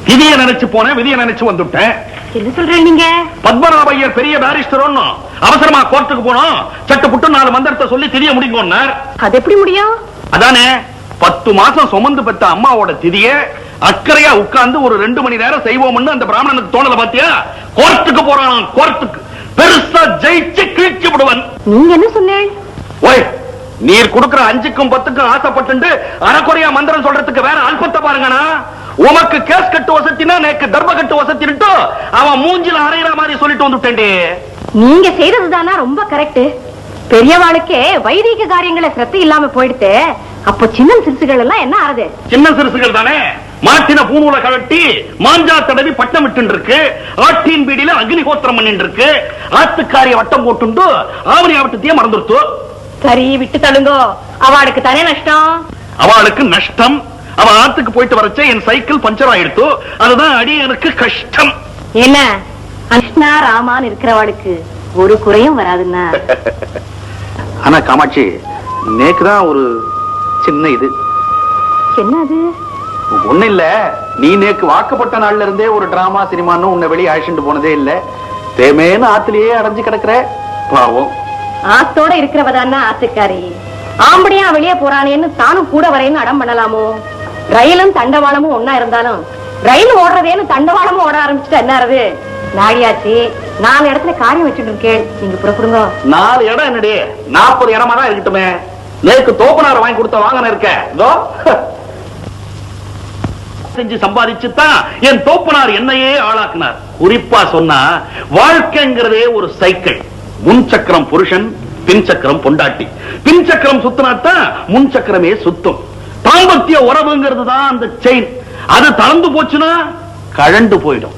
விதிய நினைச்சு போனேன், விதிய நினைச்சு வந்துட்டேன். என்ன சொல்றேன் நீங்க? பத்மநாபையர் பெரிய பாரிஸ்டர் ஒண்ணும் அவசரமா கோர்ட்டுக்கு போனோம், சட்டு புட்டு 4 மந்திரத்தை சொல்லி திரிய முடிங்கன்னார். அது எப்படி முடியும்? அதானே 10 மாசம் சுமந்து பெற்ற அம்மாவோட திதிய அக்கறையா உட்கார்ந்து ஒரு 2 மணி நேரம் செய்வோம்னு அந்த பிராமணனுக்கு தோணல பாத்தியா? கோர்ட்டுக்கு போறான், கோர்ட்டுக்கு பெருசா ஜெயிச்சு கிழிச்சு விடுவன். நீங்க என்ன சொன்னேன்? ஓய், நீர் கொடுக்கிற 5க்கும் 10க்கும் ஆசைப்பட்டு அறக்குறையா மந்திரம் சொல்றதுக்கு வேற அல்பத்தை பாருங்கண்ணா. உமக்கு கேஸ் கட்டு வசத்தினா நேக்கு தர்ம கட்டு வசத்தின்ட்டு அவன் மூஞ்சில அறையிற மாதிரி சொல்லிட்டு வந்துட்டேன்டி. நீங்க செய்யறதுதானா ரொம்ப கரெக்ட். பெரியவாளுக்கே வைதிக காரியங்களை சிரத்தை இல்லாம போயிடுத்து. அப்போ சின்ன சிறுசுகள் எல்லாம் என்ன ஆறுது? சின்ன சிறுசுகள் தானே மாட்டின பூணூல கழட்டி மாஞ்சா தடவி பட்டம் விட்டு இருக்கு, ஆட்டின் பீடியில அக்னிஹோத்திரம் பண்ணிட்டு இருக்கு, ஆத்துக்காரிய வட்டம் போட்டு ஆவணி ஆவட்டத்தையே மறந்துடுத்து. சரி விட்டு தள்ளுங்கோ, அவளுக்கு தானே நஷ்டம். அவளுக்கு நஷ்டம். அவ ஆத்துக்கு போயிட்டு வரச்சே என் சைக்கிள் பஞ்சர் ஆயிடுத்து, அதுதான் அடி எனக்கு கஷ்டம். என்ன கிருஷ்ணா ராமான் இருக்கிறவாளுக்கு ஒரு குறையும் வராதுன்னா. ஆனா காமாட்சி, நேக்குதான் ஒரு சின்ன இது. என்னது? ஒண்ணு இல்ல, நீ நேக்கு வாக்கப்பட்ட நாள்ல இருந்தே ஒரு டிராமா சினிமான்னு உன்னை வெளியே அழைச்சிட்டு போனதே இல்ல. தேமேன்னு ஆத்திலேயே அடைஞ்சு கிடக்குற பாவம். ஆத்தோட இருக்கிறவதான்னா ஆத்துக்காரி. ஆம்படியா வெளியே போறானேன்னு தானும் கூட வரேன்னு அடம் பண்ணலாமோ? ரயிலும் தண்டவாளமும் ஒன்னா இருந்தாலும் ரயில் ஓடுறதேன்னு தண்டவாளமும் ஓட ஆரம்பிச்சுட்டா என்ன ஆறுது? நாடியாச்சு 4 இடத்துல காரியம் வச்சுட்டு இருக்கேன், நீங்க புறப்படுங்க. 4 இடம் என்னடி, 40 இடமா தான் இருக்கட்டுமே. நேக்கு தோப்பனார் வாங்கி கொடுத்த வாங்கன இருக்க செஞ்சு சம்பாதிச்சுதான் என் தோப்பனார் என்னையே ஆளாக்குனார். குறிப்பா சொன்னா வாழ்க்கைங்கிறதே ஒரு சைக்கிள். முன் சக்கரம் புருஷன், பின் சக்கரம் பொண்டாட்டி. பின் சக்கரம் சுத்தினாத்தான் முன் சக்கரமே சுத்தும். தாம்பத்திய உறவுங்கிறது தான் அந்த செயின். அது தளர்ந்து போச்சுன்னா கழண்டு போயிடும்.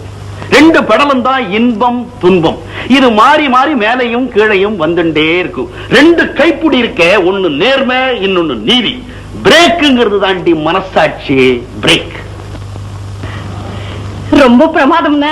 2 பெடலும் தான் இன்பம் துன்பம். இது மாறி மாறி மேலையும் கீழையும் வந்துட்டே இருக்கும். 2 கைப்புடி இருக்க, ஒன்னு நேர்மை, இன்னொன்னு நீதி. பிரேக்குங்கிறது தாண்டி மனசாட்சி. பிரேக் ரொம்ப பிரமாதம்னா